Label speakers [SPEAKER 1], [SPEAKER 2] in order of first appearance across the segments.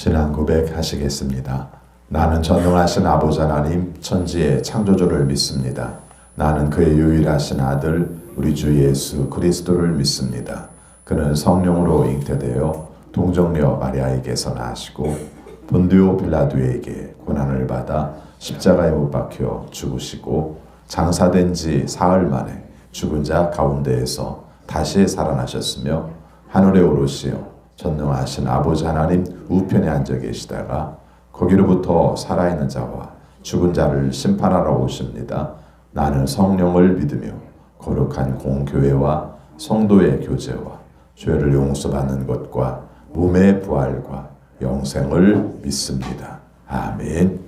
[SPEAKER 1] 신앙 고백하시겠습니다. 나는 전능하신 아버지 하나님 천지의 창조주를 믿습니다. 나는 그의 유일하신 아들 우리 주 예수 그리스도를 믿습니다. 그는 성령으로 잉태되어 동정녀 마리아에게서 나시고 본디오 빌라도에게 고난을 받아 십자가에 못 박혀 죽으시고 장사된 지 사흘 만에 죽은 자 가운데에서 다시 살아나셨으며 하늘에 오르시어 전능하신 아버지 하나님 우편에 앉아 계시다가 거기로부터 살아있는 자와 죽은 자를 심판하러 오십니다. 나는 성령을 믿으며 거룩한 공교회와 성도의 교제와 죄를 용서받는 것과 몸의 부활과 영생을 믿습니다. 아멘.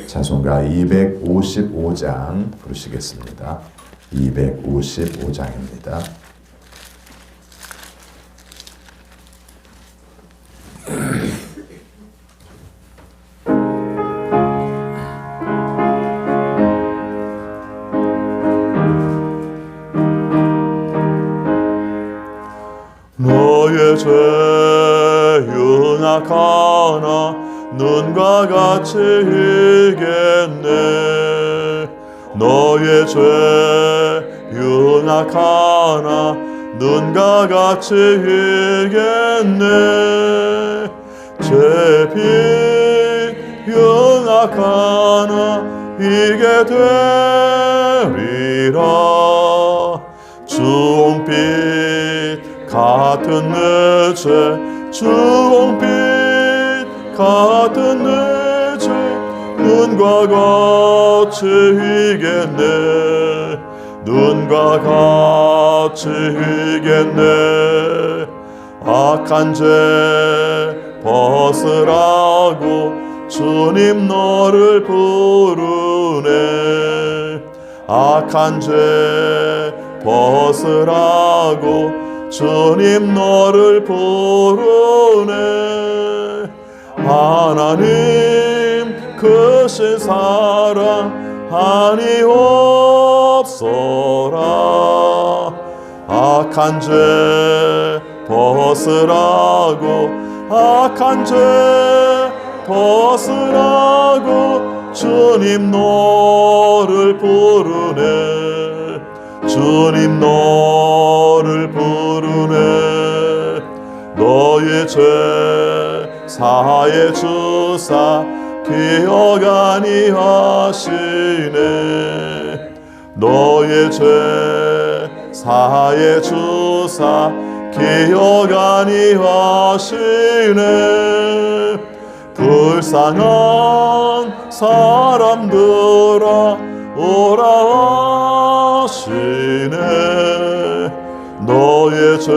[SPEAKER 1] 찬송가 255장 부르시겠습니다. 255장입니다.
[SPEAKER 2] 너의 죄 윤학하나 눈과 같이 이겠네. 너의 죄 윤학하나 눈과 같이 이겠네. 죄빛 윤학하나 이게 되리라. 주홍빛 같은 내 죄 주홍빛 같은 내 죄 눈과 같이 이겠네. 눈과 같이 이겠네. 악한 죄 벗으라고 주님 너를 부르네. 악한 죄 벗으라고 주님 너를 부르네. 하나님 크신 사랑 아니옵소라. 악한 죄 벗으라고 악한 죄 벗으라고 주님 너를 부르네. 주님 너를 부르네. 너의 죄 사해 주사 기억 아니하시네. 너의 죄 사해 주사 기억 아니하시네. 불쌍한 사람들아 오라 하시네. 너의 죄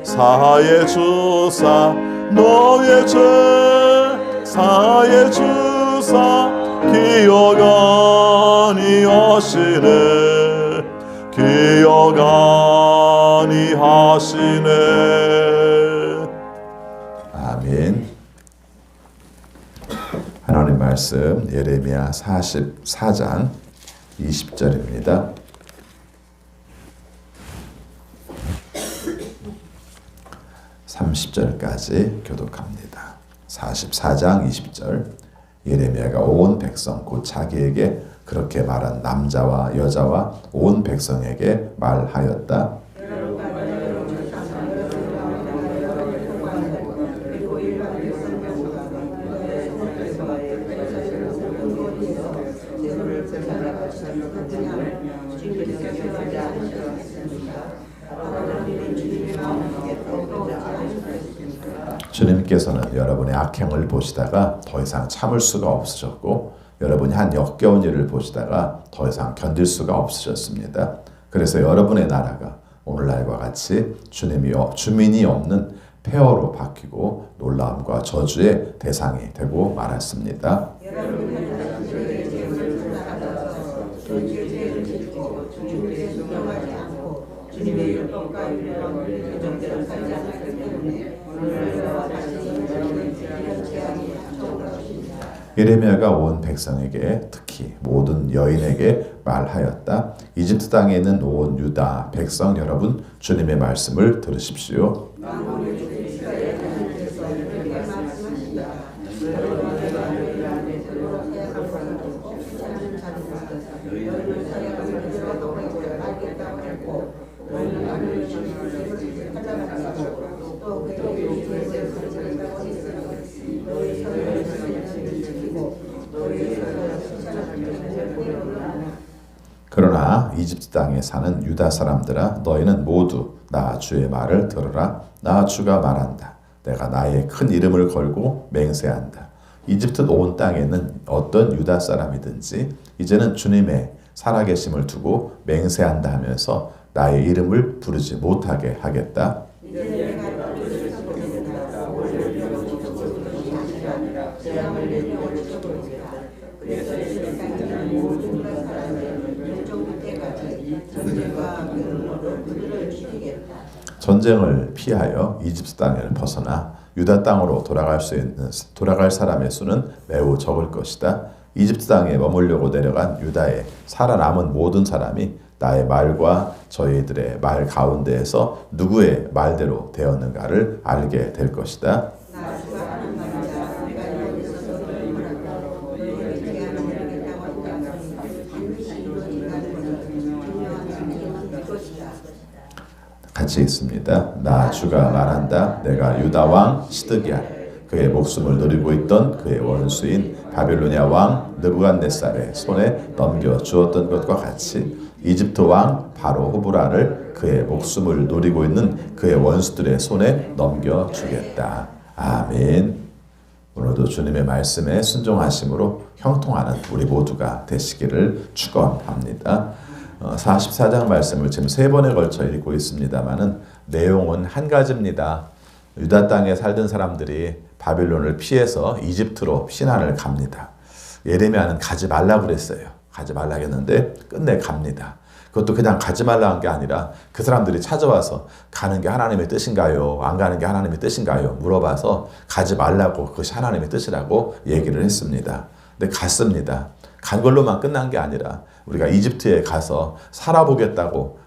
[SPEAKER 2] 사해 주사 너의 죄 사해 주사 기억 아니하시네. 기억 아니하시네.
[SPEAKER 1] 아멘. 하나님 말씀 예레미야 44장 20절입니다. 30절까지 교독합니다. 44장 20절 예레미야가 온 백성 곧 자기에게 그렇게 말한 남자와 여자와 온 백성에게 말하였다. 주님께서는 여러분의 악행을 보시다가 더 이상 참을 수가 없으셨고 여러분이 한 역겨운 일을 보시다가 더 이상 견딜 수가 없으셨습니다. 그래서 여러분의 나라가 오늘날과 같이 주민이 없는 폐허로 바뀌고 놀라움과 저주의 대상이 되고 말았습니다. 예레미야가 온 백성에게 특히 모든 여인에게 말하였다. 이집트 땅에 있는 온 유다 백성 여러분 주님의 말씀을 들으십시오. 그러나 이집트 땅에 사는 유다 사람들아 너희는 모두 나 주의 말을 들으라. 나 주가 말한다. 내가 나의 큰 이름을 걸고 맹세한다. 이집트 온 땅에 있는 어떤 유다 사람이든지 이제는 주님의 살아계심을 두고 맹세한다 하면서 나의 이름을 부르지 못하게 하겠다. 전쟁을 피하여 이집트 땅을 벗어나 유다 땅으로 돌아갈 사람의 수는 매우 적을 것이다. 이집트 땅에 머물려고 내려간 유다에 살아남은 모든 사람이 나의 말과 저희들의 말 가운데에서 누구의 말대로 되었는가를 알게 될 것이다. 같이 있습니다. 나 주가 말한다. 내가 유다 왕 시드기야 그의 목숨을 누리고 있던 그의 원수인 바빌로니아 왕 느부갓네살의 손에 넘겨 주었던 것과 같이 이집트 왕 바로 호브라를 그의 목숨을 누리고 있는 그의 원수들의 손에 넘겨 주겠다. 아멘. 오늘도 주님의 말씀에 순종하심으로 형통하는 우리 모두가 되시기를 축원합니다. 44장 말씀을 지금 3번에 걸쳐 읽고 있습니다만은 내용은 한 가지입니다. 유다 땅에 살던 사람들이 바빌론을 피해서 이집트로 피난을 갑니다. 예레미야는 가지 말라고 그랬어요. 가지 말라고 했는데 끝내 갑니다. 그것도 그냥 가지 말라 한 게 아니라 그 사람들이 찾아와서 가는 게 하나님의 뜻인가요? 안 가는 게 하나님의 뜻인가요? 물어봐서 가지 말라고 그것이 하나님의 뜻이라고 얘기를 했습니다. 근데 갔습니다. 간 걸로만 끝난 게 아니라 우리가 이집트에 가서 살아보겠다고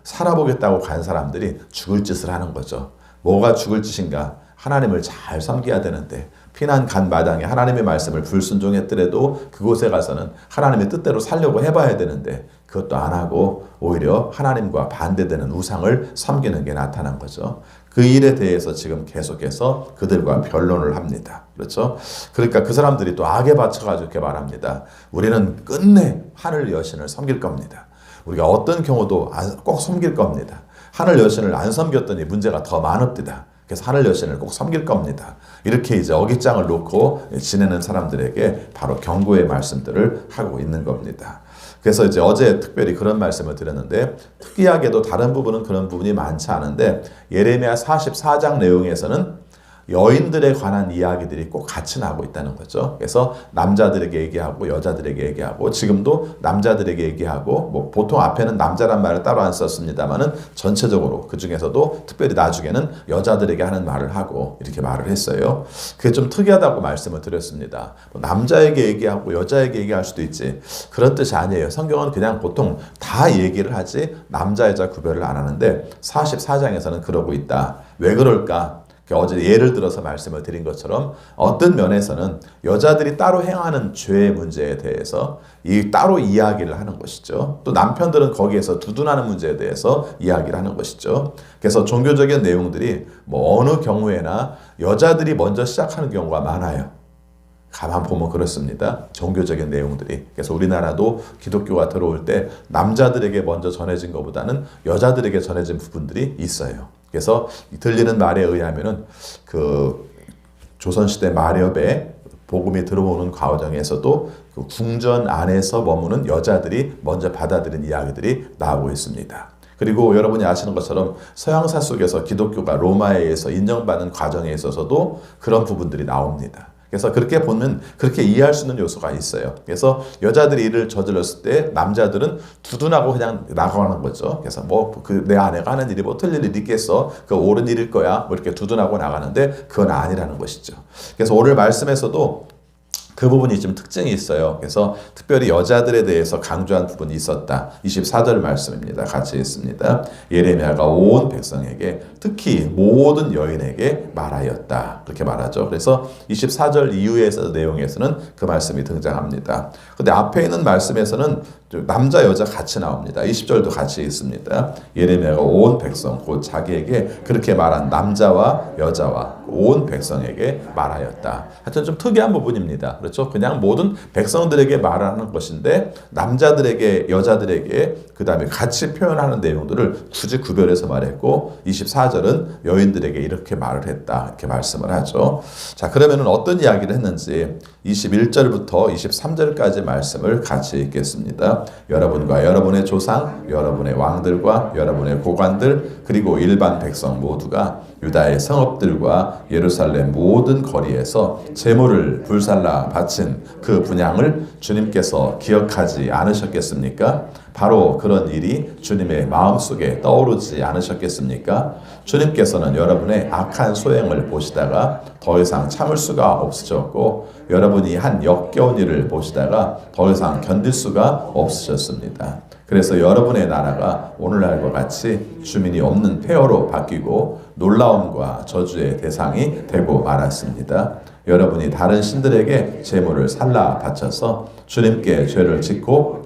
[SPEAKER 1] 간 사람들이 죽을 짓을 하는 거죠. 뭐가 죽을 짓인가? 하나님을 잘 섬겨야 되는데 피난 간 마당에 하나님의 말씀을 불순종했더라도 그곳에 가서는 하나님의 뜻대로 살려고 해봐야 되는데 그것도 안 하고 오히려 하나님과 반대되는 우상을 섬기는 게 나타난 거죠. 그 일에 대해서 지금 계속해서 그들과 변론을 합니다. 그렇죠? 그러니까 그 사람들이 또 악에 받쳐가지고 이렇게 말합니다. 우리는 끝내 하늘 여신을 섬길 겁니다. 우리가 어떤 경우도 꼭 섬길 겁니다. 하늘 여신을 안 섬겼더니 문제가 더 많읍니다. 그래서 하늘 여신을 꼭 섬길 겁니다. 이렇게 이제 어깃장을 놓고 지내는 사람들에게 바로 경고의 말씀들을 하고 있는 겁니다. 그래서 이제 어제 특별히 그런 말씀을 드렸는데 특이하게도 다른 부분은 그런 부분이 많지 않은데 예레미야 44장 내용에서는 여인들에 관한 이야기들이 꼭 같이 나오고 있다는 거죠. 그래서 남자들에게 얘기하고 여자들에게 얘기하고 지금도 남자들에게 얘기하고 뭐 보통 앞에는 남자란 말을 따로 안 썼습니다만은 전체적으로 그 중에서도 특별히 나중에는 여자들에게 하는 말을 하고 이렇게 말을 했어요. 그게 좀 특이하다고 말씀을 드렸습니다. 남자에게 얘기하고 여자에게 얘기할 수도 있지 그런 뜻이 아니에요. 성경은 그냥 보통 다 얘기를 하지 남자 여자 구별을 안 하는데 44장에서는 그러고 있다. 왜 그럴까? 어제 예를 들어서 말씀을 드린 것처럼 어떤 면에서는 여자들이 따로 행하는 죄의 문제에 대해서 따로 이야기를 하는 것이죠. 또 남편들은 거기에서 두둔하는 문제에 대해서 이야기를 하는 것이죠. 그래서 종교적인 내용들이 뭐 어느 경우에나 여자들이 먼저 시작하는 경우가 많아요. 가만 보면 그렇습니다. 종교적인 내용들이. 그래서 우리나라도 기독교가 들어올 때 남자들에게 먼저 전해진 것보다는 여자들에게 전해진 부분들이 있어요. 그래서 들리는 말에 의하면은 그 조선시대 마렵에 복음이 들어오는 과정에서도 그 궁전 안에서 머무는 여자들이 먼저 받아들인 이야기들이 나오고 있습니다. 그리고 여러분이 아시는 것처럼 서양사 속에서 기독교가 로마에 의해서 인정받는 과정에 있어서도 그런 부분들이 나옵니다. 그래서 그렇게 보면 그렇게 이해할 수 있는 요소가 있어요. 그래서 여자들이 일을 저질렀을 때 남자들은 두둔하고 그냥 나가는 거죠. 그래서 뭐 그 내 아내가 하는 일이 뭐 틀릴 일이 있겠어? 그 옳은 일일 거야. 뭐 이렇게 두둔하고 나가는데 그건 아니라는 것이죠. 그래서 오늘 말씀에서도 그 부분이 좀 특징이 있어요. 그래서 특별히 여자들에 대해서 강조한 부분이 있었다. 24절 말씀입니다. 같이 읽습니다. 예레미야가 온 백성에게 특히 모든 여인에게 말하였다. 그렇게 말하죠. 그래서 24절 이후에서 내용에서는 그 말씀이 등장합니다. 근데 앞에 있는 말씀에서는 남자 여자 같이 나옵니다. 20절도 같이 있습니다. 예레미야가 온 백성 곧 자기에게 그렇게 말한 남자와 여자와 온 백성에게 말하였다. 하여튼 좀 특이한 부분입니다. 그렇죠? 그냥 모든 백성들에게 말하는 것인데 남자들에게 여자들에게 그 다음에 같이 표현하는 내용들을 굳이 구별해서 말했고 24절은 여인들에게 이렇게 말을 했다. 이렇게 말씀을 하죠. 자, 그러면은 어떤 이야기를 했는지 21절부터 23절까지 말씀을 같이 읽겠습니다. 여러분과 여러분의 조상, 여러분의 왕들과 여러분의 고관들 그리고 일반 백성 모두가 유다의 성읍들과 예루살렘 모든 거리에서 제물을 불살라 바친 그 분향을 주님께서 기억하지 않으셨겠습니까? 바로 그런 일이 주님의 마음속에 떠오르지 않으셨겠습니까? 주님께서는 여러분의 악한 소행을 보시다가 더 이상 참을 수가 없으셨고 여러분이 한 역겨운 일을 보시다가 더 이상 견딜 수가 없으셨습니다. 그래서 여러분의 나라가 오늘날과 같이 주민이 없는 폐허로 바뀌고 놀라움과 저주의 대상이 되고 말았습니다. 여러분이 다른 신들에게 제물을 살라 바쳐서 주님께 죄를 짓고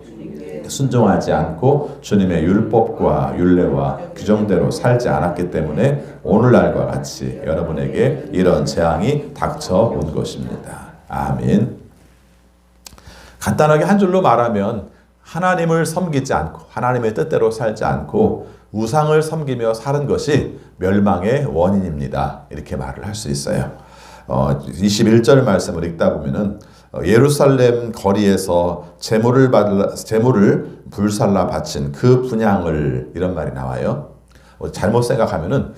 [SPEAKER 1] 순종하지 않고 주님의 율법과 율례와 규정대로 살지 않았기 때문에 오늘날과 같이 여러분에게 이런 재앙이 닥쳐온 것입니다. 아멘. 간단하게 한 줄로 말하면 하나님을 섬기지 않고 하나님의 뜻대로 살지 않고 우상을 섬기며 사는 것이 멸망의 원인입니다. 이렇게 말을 할 수 있어요. 21절 말씀을 읽다 보면은 예루살렘 거리에서 제물을 불살라 바친 그 분향을 이런 말이 나와요. 잘못 생각하면은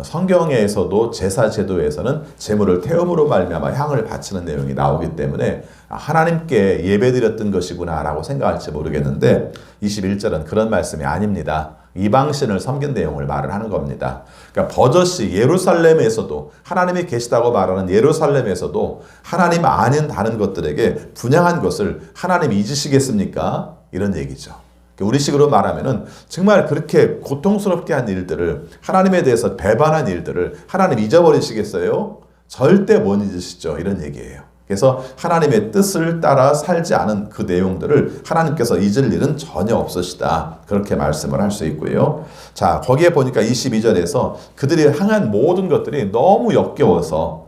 [SPEAKER 1] 성경에서도 제사 제도에서는 제물을 태움으로 말미암아 향을 바치는 내용이 나오기 때문에 하나님께 예배드렸던 것이구나라고 생각할지 모르겠는데 21절은 그런 말씀이 아닙니다. 이방신을 섬긴 내용을 말을 하는 겁니다. 그러니까 버젓이 예루살렘에서도 하나님이 계시다고 말하는 예루살렘에서도 하나님 아닌 다른 것들에게 분향한 것을 하나님이 잊으시겠습니까? 이런 얘기죠. 우리식으로 말하면은 정말 그렇게 고통스럽게 한 일들을 하나님에 대해서 배반한 일들을 하나님 잊어버리시겠어요? 절대 못 잊으시죠. 이런 얘기예요. 그래서 하나님의 뜻을 따라 살지 않은 그 내용들을 하나님께서 잊을 일은 전혀 없으시다. 그렇게 말씀을 할 수 있고요. 자, 거기에 보니까 22절에서 그들이 향한 모든 것들이 너무 역겨워서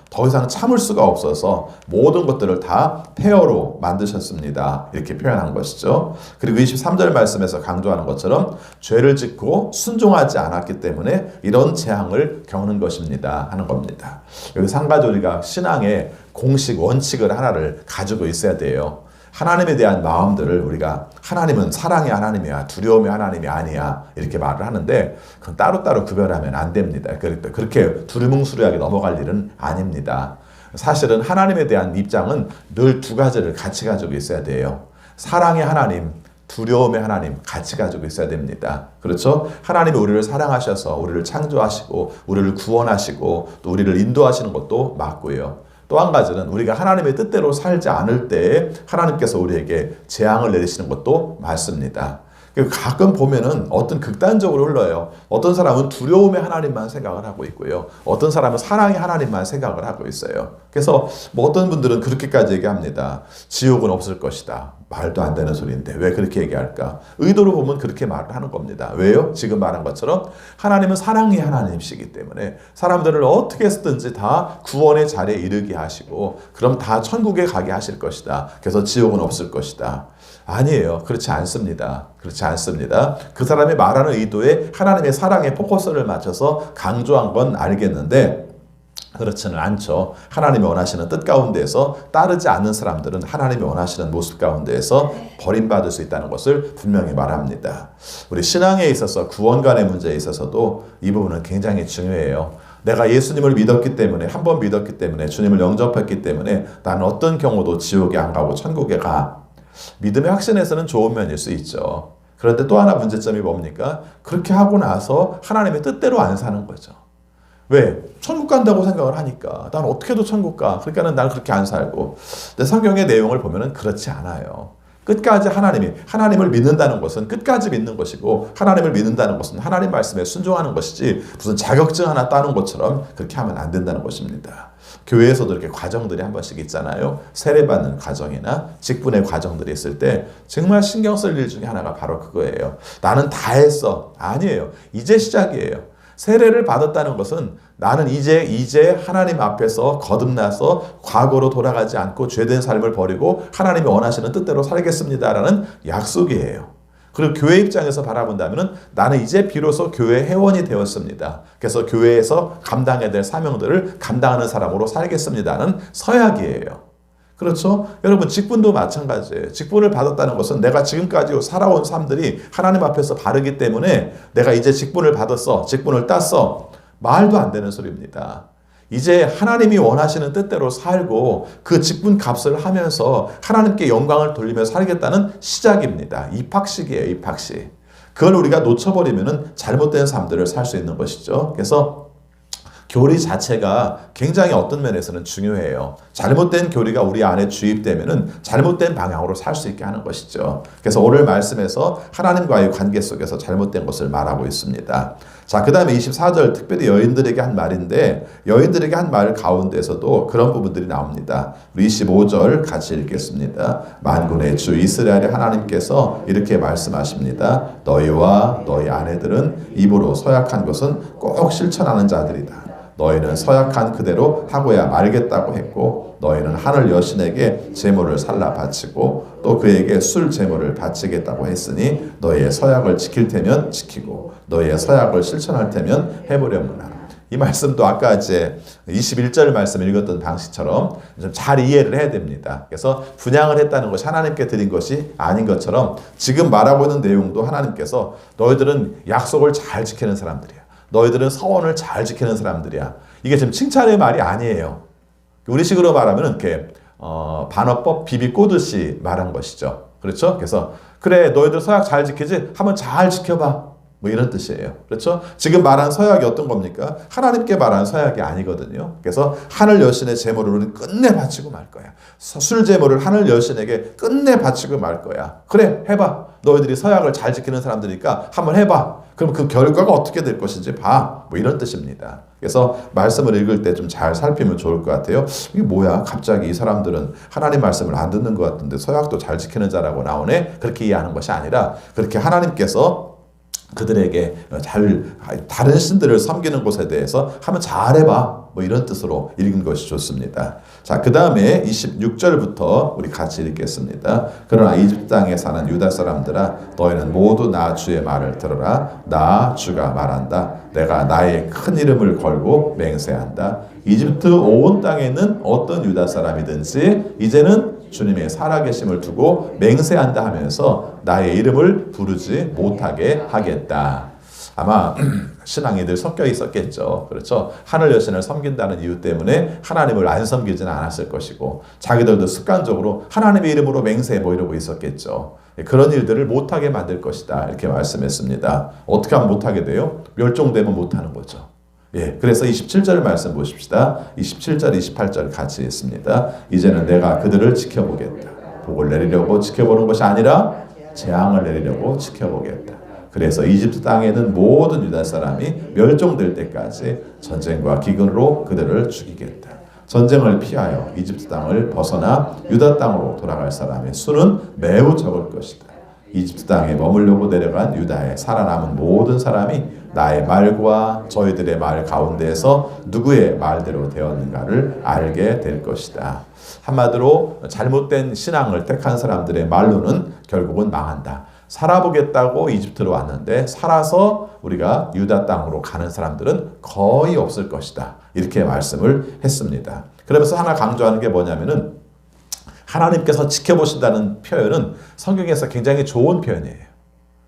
[SPEAKER 1] 더 이상 참을 수가 없어서 모든 것들을 다 폐허로 만드셨습니다. 이렇게 표현한 것이죠. 그리고 23절 말씀에서 강조하는 것처럼 죄를 짓고 순종하지 않았기 때문에 이런 재앙을 겪는 것입니다. 하는 겁니다. 여기서 한 가지 우리가 신앙의 공식 원칙을 하나를 가지고 있어야 돼요. 하나님에 대한 마음들을 우리가 하나님은 사랑의 하나님이야, 두려움의 하나님이 아니야 이렇게 말을 하는데 그건 따로따로 구별하면 안 됩니다. 그렇게 두루뭉술하게 넘어갈 일은 아닙니다. 사실은 하나님에 대한 입장은 늘 두 가지를 같이 가지고 있어야 돼요. 사랑의 하나님, 두려움의 하나님 같이 가지고 있어야 됩니다. 그렇죠? 하나님이 우리를 사랑하셔서 우리를 창조하시고 우리를 구원하시고 또 우리를 인도하시는 것도 맞고요. 또 한 가지는 우리가 하나님의 뜻대로 살지 않을 때에 하나님께서 우리에게 재앙을 내리시는 것도 맞습니다. 가끔 보면은 어떤 극단적으로 흘러요. 어떤 사람은 두려움의 하나님만 생각을 하고 있고요. 어떤 사람은 사랑의 하나님만 생각을 하고 있어요. 그래서 뭐 어떤 분들은 그렇게까지 얘기합니다. 지옥은 없을 것이다. 말도 안 되는 소리인데 왜 그렇게 얘기할까? 의도로 보면 그렇게 말을 하는 겁니다. 왜요? 지금 말한 것처럼 하나님은 사랑의 하나님이시기 때문에 사람들을 어떻게 해서든지 다 구원의 자리에 이르게 하시고 그럼 다 천국에 가게 하실 것이다. 그래서 지옥은 없을 것이다. 아니에요. 그렇지 않습니다. 그렇지 않습니다. 그 사람이 말하는 의도에 하나님의 사랑에 포커스를 맞춰서 강조한 건 알겠는데 그렇지는 않죠. 하나님이 원하시는 뜻 가운데에서 따르지 않는 사람들은 하나님이 원하시는 모습 가운데에서 버림받을 수 있다는 것을 분명히 말합니다. 우리 신앙에 있어서 구원관의 문제에 있어서도 이 부분은 굉장히 중요해요. 내가 예수님을 믿었기 때문에 한 번 믿었기 때문에 주님을 영접했기 때문에 나는 어떤 경우도 지옥에 안 가고 천국에 가. 믿음의 확신에서는 좋은 면일 수 있죠. 그런데 또 하나 문제점이 뭡니까? 그렇게 하고 나서 하나님의 뜻대로 안 사는 거죠. 왜? 천국 간다고 생각을 하니까. 난 어떻게 해도 천국 가. 그러니까는 난 그렇게 안 살고. 근데 성경의 내용을 보면은 그렇지 않아요. 끝까지 하나님을 믿는다는 것은 끝까지 믿는 것이고, 하나님을 믿는다는 것은 하나님 말씀에 순종하는 것이지, 무슨 자격증 하나 따는 것처럼 그렇게 하면 안 된다는 것입니다. 교회에서도 이렇게 과정들이 한 번씩 있잖아요. 세례받는 과정이나 직분의 과정들이 있을 때 정말 신경 쓸 일 중에 하나가 바로 그거예요. 나는 다 했어. 아니에요. 이제 시작이에요. 세례를 받았다는 것은 나는 이제 하나님 앞에서 거듭나서 과거로 돌아가지 않고 죄된 삶을 버리고 하나님이 원하시는 뜻대로 살겠습니다라는 약속이에요. 그리고 교회 입장에서 바라본다면 나는 이제 비로소 교회 회원이 되었습니다. 그래서 교회에서 감당해야 될 사명들을 감당하는 사람으로 살겠습니다는 서약이에요. 그렇죠? 여러분, 직분도 마찬가지예요. 직분을 받았다는 것은 내가 지금까지 살아온 삶들이 하나님 앞에서 바르기 때문에 내가 이제 직분을 받았어, 직분을 땄어. 말도 안 되는 소리입니다. 이제 하나님이 원하시는 뜻대로 살고 그 직분 값을 하면서 하나님께 영광을 돌리며 살겠다는 시작입니다. 입학식이에요, 입학식. 그걸 우리가 놓쳐버리면 잘못된 삶들을 살 수 있는 것이죠. 그래서 교리 자체가 굉장히 어떤 면에서는 중요해요. 잘못된 교리가 우리 안에 주입되면은 잘못된 방향으로 살 수 있게 하는 것이죠. 그래서 오늘 말씀에서 하나님과의 관계 속에서 잘못된 것을 말하고 있습니다. 자, 그 다음에 24절 특별히 여인들에게 한 말인데, 여인들에게 한 말 가운데서도 그런 부분들이 나옵니다. 우리 25절 같이 읽겠습니다. 만군의 주 이스라엘의 하나님께서 이렇게 말씀하십니다. 너희와 너희 아내들은 입으로 서약한 것은 꼭 실천하는 자들이다. 너희는 서약한 그대로 하고야 말겠다고 했고, 너희는 하늘 여신에게 제물을 살라 바치고 또 그에게 술 제물을 바치겠다고 했으니 너희의 서약을 지킬 테면 지키고 너희의 서약을 실천할 테면 해보려무나. 이 말씀도 아까 이제 21절 말씀 읽었던 방식처럼 좀 잘 이해를 해야 됩니다. 그래서 분양을 했다는 것이 하나님께 드린 것이 아닌 것처럼 지금 말하고 있는 내용도 하나님께서 너희들은 약속을 잘 지키는 사람들이야. 너희들은 서원을 잘 지키는 사람들이야. 이게 지금 칭찬의 말이 아니에요. 우리식으로 말하면 이렇게 반어법 비비 꼬듯이 말한 것이죠. 그렇죠? 그래서 그래, 너희들 서약 잘 지키지? 한번 잘 지켜봐. 뭐 이런 뜻이에요. 그렇죠? 지금 말한 서약이 어떤 겁니까? 하나님께 말한 서약이 아니거든요. 그래서 하늘 여신의 제물을 우리는 끝내 바치고 말 거야. 술 제물을 하늘 여신에게 끝내 바치고 말 거야. 그래, 해봐. 너희들이 서약을 잘 지키는 사람들이니까 한번 해봐. 그럼 그 결과가 어떻게 될 것인지 봐. 뭐 이런 뜻입니다. 그래서 말씀을 읽을 때 좀 잘 살피면 좋을 것 같아요. 이게 뭐야? 갑자기 이 사람들은 하나님 말씀을 안 듣는 것 같은데 서약도 잘 지키는 자라고 나오네? 그렇게 이해하는 것이 아니라 그렇게 하나님께서 그들에게 다른 신들을 섬기는 것에 대해서 한번 잘해봐. 뭐 이런 뜻으로 읽은 것이 좋습니다. 자, 그 다음에 26절부터 우리 같이 읽겠습니다. 그러나 이집트 땅에 사는 유다 사람들아, 너희는 모두 나 주의 말을 들어라. 나 주가 말한다. 내가 나의 큰 이름을 걸고 맹세한다. 이집트 온 땅에 있는 어떤 유다 사람이든지 이제는 주님의 살아계심을 두고 맹세한다 하면서 나의 이름을 부르지 못하게 하겠다. 아마 신앙이 늘 섞여 있었겠죠. 그렇죠? 하늘 여신을 섬긴다는 이유 때문에 하나님을 안 섬기지는 않았을 것이고 자기들도 습관적으로 하나님의 이름으로 맹세 뭐 이러고 있었겠죠. 그런 일들을 못하게 만들 것이다. 이렇게 말씀했습니다. 어떻게 하면 못하게 돼요? 멸종되면 못하는 거죠. 예, 그래서 27절 말씀 보십시다. 27절, 28절 같이 읽습니다. 이제는 내가 그들을 지켜보겠다. 복을 내리려고 지켜보는 것이 아니라 재앙을 내리려고 지켜보겠다. 그래서 이집트 땅에 있는 모든 유다 사람이 멸종될 때까지 전쟁과 기근으로 그들을 죽이겠다. 전쟁을 피하여 이집트 땅을 벗어나 유다 땅으로 돌아갈 사람의 수는 매우 적을 것이다. 이집트 땅에 머물려고 내려간 유다에 살아남은 모든 사람이 나의 말과 저희들의 말 가운데에서 누구의 말대로 되었는가를 알게 될 것이다. 한마디로 잘못된 신앙을 택한 사람들의 말로는 결국은 망한다. 살아보겠다고 이집트로 왔는데 살아서 우리가 유다 땅으로 가는 사람들은 거의 없을 것이다. 이렇게 말씀을 했습니다. 그러면서 하나 강조하는 게 뭐냐면은 하나님께서 지켜보신다는 표현은 성경에서 굉장히 좋은 표현이에요.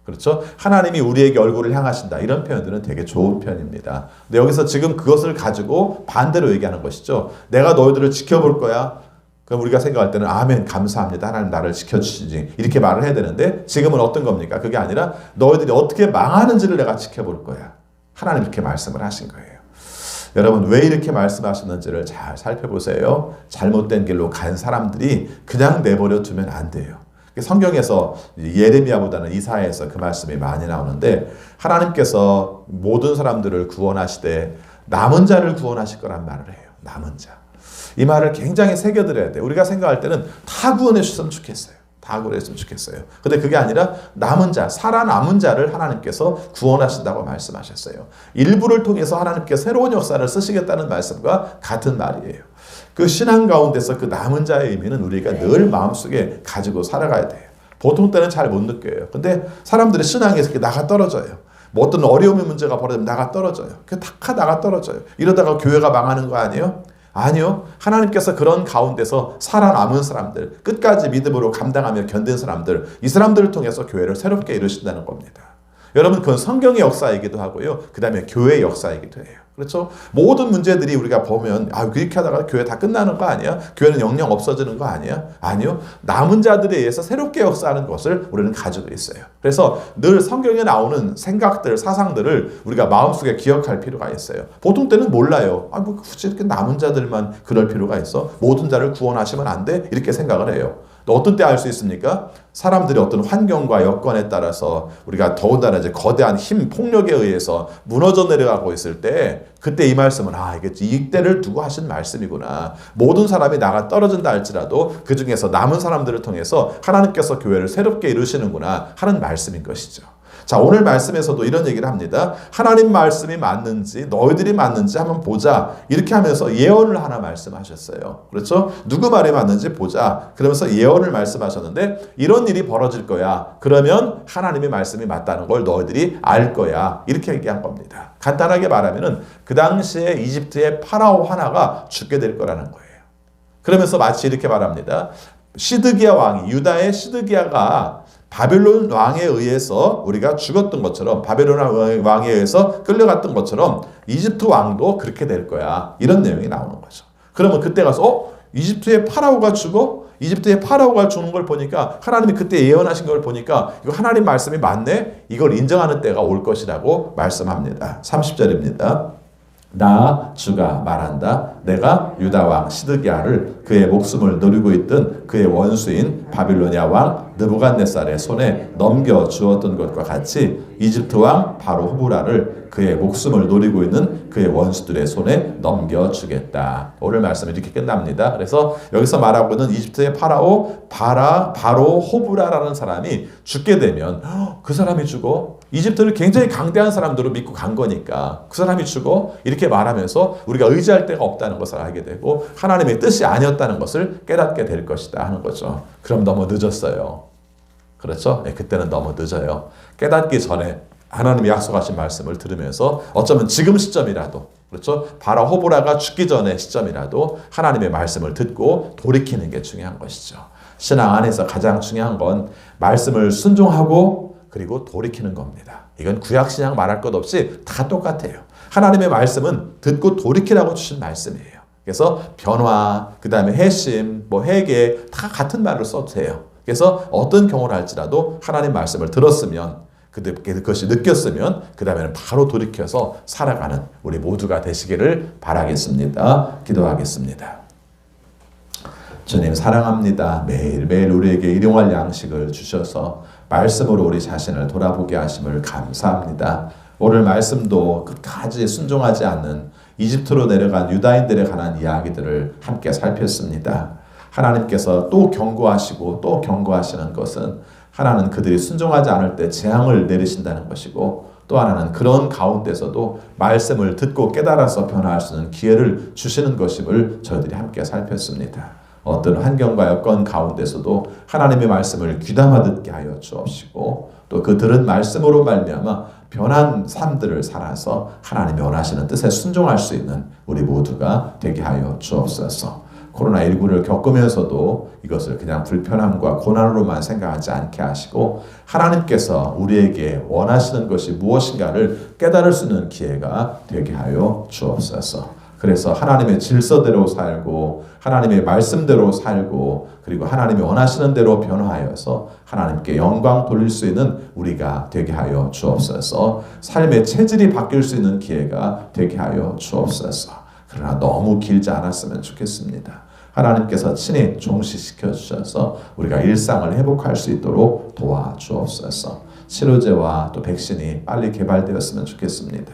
[SPEAKER 1] 그렇죠? 하나님이 우리에게 얼굴을 향하신다. 이런 표현들은 되게 좋은 표현입니다. 근데 여기서 지금 그것을 가지고 반대로 얘기하는 것이죠. 내가 너희들을 지켜볼 거야. 그럼 우리가 생각할 때는 아멘, 감사합니다. 하나님 나를 지켜주시지. 이렇게 말을 해야 되는데 지금은 어떤 겁니까? 그게 아니라 너희들이 어떻게 망하는지를 내가 지켜볼 거야. 하나님 이렇게 말씀을 하신 거예요. 여러분 왜 이렇게 말씀하셨는지를 잘 살펴보세요. 잘못된 길로 간 사람들이 그냥 내버려 두면 안 돼요. 성경에서 예레미야보다는 이사야에서 그 말씀이 많이 나오는데 하나님께서 모든 사람들을 구원하시되 남은 자를 구원하실 거란 말을 해요. 남은 자. 이 말을 굉장히 새겨들어야 돼요. 우리가 생각할 때는 다 구원해 주셨으면 좋겠어요. 다 구원했으면 좋겠어요. 근데 그게 아니라 남은 자, 살아남은 자를 하나님께서 구원하신다고 말씀하셨어요. 일부를 통해서 하나님께서 새로운 역사를 쓰시겠다는 말씀과 같은 말이에요. 그 신앙 가운데서 그 남은 자의 의미는 우리가 늘 마음속에 가지고 살아가야 돼요. 보통 때는 잘 못 느껴요. 근데 사람들이 신앙에서 이렇게 나가 떨어져요. 뭐 어떤 어려움의 문제가 벌어지면 나가 떨어져요. 탁 나가 떨어져요. 이러다가 교회가 망하는 거 아니에요? 아니요. 하나님께서 그런 가운데서 살아남은 사람들, 끝까지 믿음으로 감당하며 견딘 사람들, 이 사람들을 통해서 교회를 새롭게 이루신다는 겁니다. 여러분 그건 성경의 역사이기도 하고요. 그 다음에 교회의 역사이기도 해요. 그렇죠? 모든 문제들이 우리가 보면 그렇게 하다가 교회 다 끝나는 거 아니야? 교회는 영영 없어지는 거 아니야? 아니요. 남은 자들에 의해서 새롭게 역사하는 것을 우리는 가지고 있어요. 그래서 늘 성경에 나오는 생각들, 사상들을 우리가 마음속에 기억할 필요가 있어요. 보통 때는 몰라요. 뭐 굳이 이렇게 남은 자들만 그럴 필요가 있어? 모든 자를 구원하시면 안 돼? 이렇게 생각을 해요. 또 어떤 때 알 수 있습니까? 사람들이 어떤 환경과 여건에 따라서 우리가 더군다나 이제 거대한 힘, 폭력에 의해서 무너져 내려가고 있을 때 그때 이 말씀은 이게 이때를 두고 하신 말씀이구나. 모든 사람이 나가 떨어진다 할지라도 그 중에서 남은 사람들을 통해서 하나님께서 교회를 새롭게 이루시는구나 하는 말씀인 것이죠. 자, 오늘 말씀에서도 이런 얘기를 합니다. 하나님 말씀이 맞는지 너희들이 맞는지 한번 보자. 이렇게 하면서 예언을 하나 말씀하셨어요. 그렇죠? 누구 말이 맞는지 보자. 그러면서 예언을 말씀하셨는데 이런 일이 벌어질 거야. 그러면 하나님의 말씀이 맞다는 걸 너희들이 알 거야. 이렇게 얘기한 겁니다. 간단하게 말하면은 그 당시에 이집트의 파라오 하나가 죽게 될 거라는 거예요. 그러면서 마치 이렇게 말합니다. 시드기야 왕이, 유다의 시드기야가 바벨론 왕에 의해서 우리가 죽었던 것처럼, 바벨론 왕에 의해서 끌려갔던 것처럼 이집트 왕도 그렇게 될 거야. 이런 내용이 나오는 거죠. 그러면 그때 가서 이집트의 파라오가 죽어? 이집트의 파라오가 죽는 걸 보니까 하나님이 그때 예언하신 걸 보니까 이거 하나님 말씀이 맞네? 이걸 인정하는 때가 올 것이라고 말씀합니다. 30절입니다. 나 주가 말한다. 내가 유다 왕 시드기야를 그의 목숨을 노리고 있던 그의 원수인 바빌로니아 왕 느부갓네살의 손에 넘겨 주었던 것과 같이 이집트 왕 바로 호브라를 그의 목숨을 노리고 있는 그의 원수들의 손에 넘겨주겠다. 오늘 말씀이 이렇게 끝납니다. 그래서 여기서 말하고 있는 이집트의 바로 호브라라는 사람이 죽게 되면 그 사람이 죽어? 이집트를 굉장히 강대한 사람들로 믿고 간 거니까 그 사람이 죽어? 이렇게 말하면서 우리가 의지할 데가 없다는 것을 알게 되고 하나님의 뜻이 아니었다는 것을 깨닫게 될 것이다 하는 거죠. 그럼 너무 늦었어요. 그렇죠? 그때는 너무 늦어요. 깨닫기 전에 하나님이 약속하신 말씀을 들으면서 어쩌면 지금 시점이라도, 그렇죠? 바로 호브라가 죽기 전의 시점이라도 하나님의 말씀을 듣고 돌이키는 게 중요한 것이죠. 신앙 안에서 가장 중요한 건 말씀을 순종하고 그리고 돌이키는 겁니다. 이건 구약신약 말할 것 없이 다 똑같아요. 하나님의 말씀은 듣고 돌이키라고 주신 말씀이에요. 그래서 변화, 그 다음에 회심, 회개 다 같은 말을 써도 돼요. 그래서 어떤 경우를 할지라도 하나님 말씀을 들었으면 그것이 느꼈으면 그 다음에는 바로 돌이켜서 살아가는 우리 모두가 되시기를 바라겠습니다. 기도하겠습니다. 주님 사랑합니다. 매일매일 우리에게 일용할 양식을 주셔서 말씀으로 우리 자신을 돌아보게 하심을 감사합니다. 오늘 말씀도 끝까지 순종하지 않는 이집트로 내려간 유다인들에 관한 이야기들을 함께 살폈습니다. 하나님께서 또 경고하시고 또 경고하시는 것은 하나는 그들이 순종하지 않을 때 재앙을 내리신다는 것이고 또 하나는 그런 가운데서도 말씀을 듣고 깨달아서 변화할 수 있는 기회를 주시는 것임을 저희들이 함께 살폈습니다. 어떤 환경과 여건 가운데서도 하나님의 말씀을 귀담아 듣게 하여 주옵시고 또 그 들은 말씀으로 말미암아 변한 삶들을 살아서 하나님이 원하시는 뜻에 순종할 수 있는 우리 모두가 되게 하여 주옵소서. 코로나19를 겪으면서도 이것을 그냥 불편함과 고난으로만 생각하지 않게 하시고 하나님께서 우리에게 원하시는 것이 무엇인가를 깨달을 수 있는 기회가 되게 하여 주옵소서. 그래서 하나님의 질서대로 살고 하나님의 말씀대로 살고 그리고 하나님이 원하시는 대로 변화하여서 하나님께 영광 돌릴 수 있는 우리가 되게 하여 주옵소서. 삶의 체질이 바뀔 수 있는 기회가 되게 하여 주옵소서. 그러나 너무 길지 않았으면 좋겠습니다. 하나님께서 친히 종식시켜 주셔서 우리가 일상을 회복할 수 있도록 도와주옵소서. 치료제와 또 백신이 빨리 개발되었으면 좋겠습니다.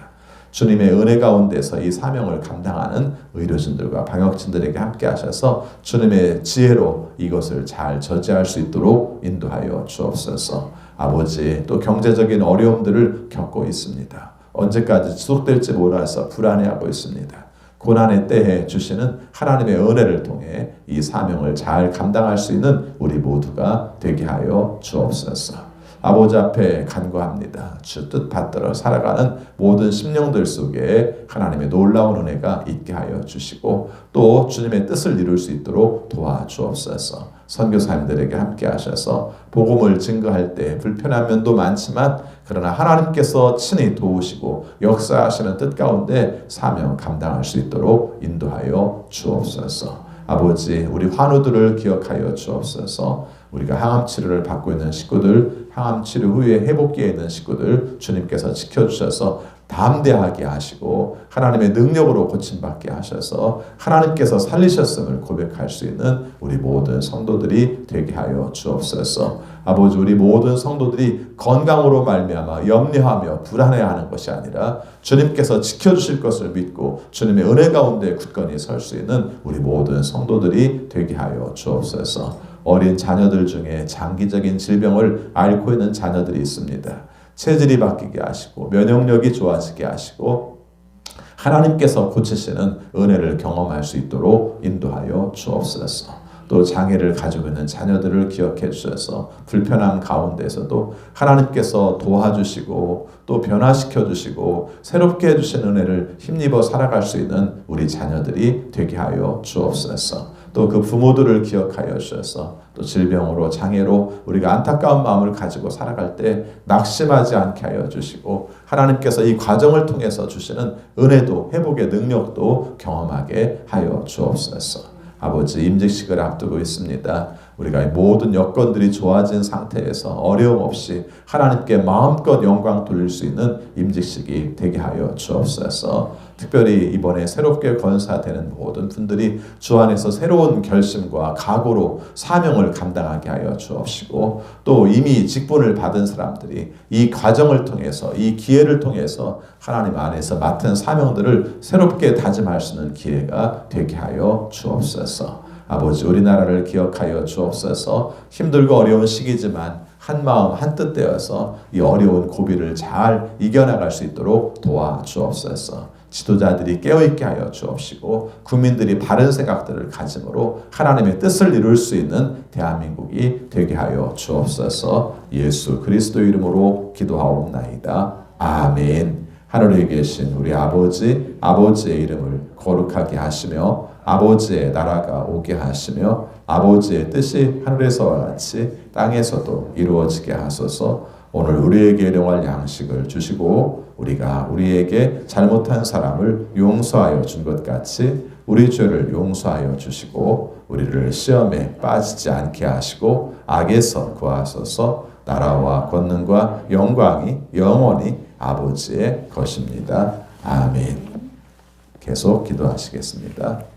[SPEAKER 1] 주님의 은혜 가운데서 이 사명을 감당하는 의료진들과 방역진들에게 함께 하셔서 주님의 지혜로 이것을 잘 저지할 수 있도록 인도하여 주옵소서. 아버지, 또 경제적인 어려움들을 겪고 있습니다. 언제까지 지속될지 몰라서 불안해하고 있습니다. 고난의 때에 주시는 하나님의 은혜를 통해 이 사명을 잘 감당할 수 있는 우리 모두가 되게 하여 주옵소서. 아버지 앞에 간구합니다. 주 뜻 받들어 살아가는 모든 심령들 속에 하나님의 놀라운 은혜가 있게 하여 주시고 또 주님의 뜻을 이룰 수 있도록 도와주옵소서. 선교사님들에게 함께 하셔서 복음을 증거할 때 불편한 면도 많지만 그러나 하나님께서 친히 도우시고 역사하시는 뜻 가운데 사명 감당할 수 있도록 인도하여 주옵소서. 아버지, 우리 환우들을 기억하여 주옵소서. 우리가 항암 치료를 받고 있는 식구들, 항암 치료 후에 회복기에 있는 식구들 주님께서 지켜주셔서 담대하게 하시고 하나님의 능력으로 고침받게 하셔서 하나님께서 살리셨음을 고백할 수 있는 우리 모든 성도들이 되게 하여 주옵소서. 아버지, 우리 모든 성도들이 건강으로 말미암아 염려하며 불안해하는 것이 아니라 주님께서 지켜주실 것을 믿고 주님의 은혜 가운데 굳건히 설 수 있는 우리 모든 성도들이 되게 하여 주옵소서. 어린 자녀들 중에 장기적인 질병을 앓고 있는 자녀들이 있습니다. 체질이 바뀌게 하시고 면역력이 좋아지게 하시고 하나님께서 고치시는 은혜를 경험할 수 있도록 인도하여 주옵소서. 또 장애를 가지고 있는 자녀들을 기억해 주셔서 불편한 가운데서도 하나님께서 도와주시고 또 변화시켜 주시고 새롭게 해주신 은혜를 힘입어 살아갈 수 있는 우리 자녀들이 되게 하여 주옵소서. 또 그 부모들을 기억하여 주셔서 또 질병으로 장애로 우리가 안타까운 마음을 가지고 살아갈 때 낙심하지 않게 하여 주시고 하나님께서 이 과정을 통해서 주시는 은혜도 회복의 능력도 경험하게 하여 주옵소서. 아버지, 임직식을 앞두고 있습니다. 우리가 모든 여건들이 좋아진 상태에서 어려움 없이 하나님께 마음껏 영광 돌릴 수 있는 임직식이 되게 하여 주옵소서. 특별히 이번에 새롭게 건사되는 모든 분들이 주 안에서 새로운 결심과 각오로 사명을 감당하게 하여 주옵시고 또 이미 직분을 받은 사람들이 이 과정을 통해서 이 기회를 통해서 하나님 안에서 맡은 사명들을 새롭게 다짐할 수 있는 기회가 되게 하여 주옵소서. 아버지, 우리나라를 기억하여 주옵소서. 힘들고 어려운 시기지만 한 마음 한 뜻 되어서 이 어려운 고비를 잘 이겨나갈 수 있도록 도와주옵소서. 지도자들이 깨어있게 하여 주옵시고 국민들이 바른 생각들을 가짐으로 하나님의 뜻을 이룰 수 있는 대한민국이 되게 하여 주옵소서. 예수 그리스도 이름으로 기도하옵나이다. 아멘. 하늘에 계신 우리 아버지, 아버지의 이름을 거룩하게 하시며 아버지의 나라가 오게 하시며 아버지의 뜻이 하늘에서와 같이 땅에서도 이루어지게 하소서. 오늘 우리에게 일용할 양식을 주시고 우리가 우리에게 잘못한 사람을 용서하여 준 것 같이 우리 죄를 용서하여 주시고 우리를 시험에 빠지지 않게 하시고 악에서 구하소서. 나라와 권능과 영광이 영원히 아버지의 것입니다. 아멘. 계속 기도하시겠습니다.